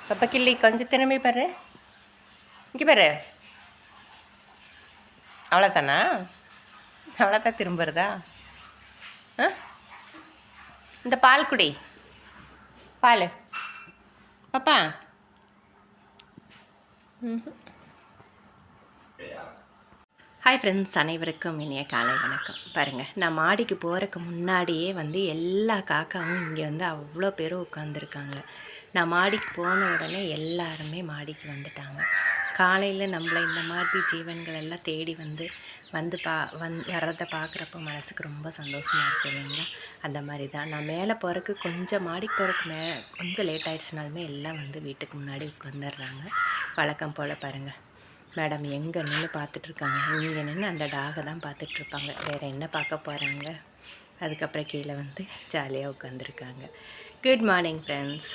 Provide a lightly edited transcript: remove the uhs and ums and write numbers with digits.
பப்பா கிள்ளி கொஞ்சம் திறமை பாரு, இங்கே பாரு. அவ்வளோதானா? அவ்வளோதான் திரும்புறதா? ஆ, இந்த பால் குடி, பால் பாப்பா. ஹாய் ஃப்ரெண்ட்ஸ், அனைவருக்கும் இனிய காலை வணக்கம். பாருங்கள், நான் மாடிக்கு போகிறதுக்கு முன்னாடியே எல்லா காக்காவும் இங்கே அவ்வளோ பேரும் உட்காந்துருக்காங்க. நான் மாடிக்கு போன உடனே எல்லாருமே மாடிக்கு வந்துட்டாங்க. காலையில் நம்மளை இந்த மாதிரி ஜீவன்கள் எல்லாம் தேடி வர்றதை பார்க்குறப்போ மனசுக்கு ரொம்ப சந்தோஷமாக இருக்குது இல்லைங்களா? அந்த மாதிரி தான் நான் மேலே போகிறதுக்கு கொஞ்சம் மாடிக்கு போகிறதுக்கு கொஞ்சம் லேட் ஆகிடுச்சுனாலுமே எல்லாம் வீட்டுக்கு முன்னாடி உட்காந்துடுறாங்க. வழக்கம் போல் பாருங்கள், மேடம் எங்கே நின்று பார்த்துட்ருக்காங்க. இங்கே நின்று அந்த டாகை தான் பார்த்துட்ருப்பாங்க. வேறு என்ன பார்க்க போகிறாங்க? அதுக்கப்புறம் கீழே ஜாலியாக உட்காந்துருக்காங்க. Good morning friends.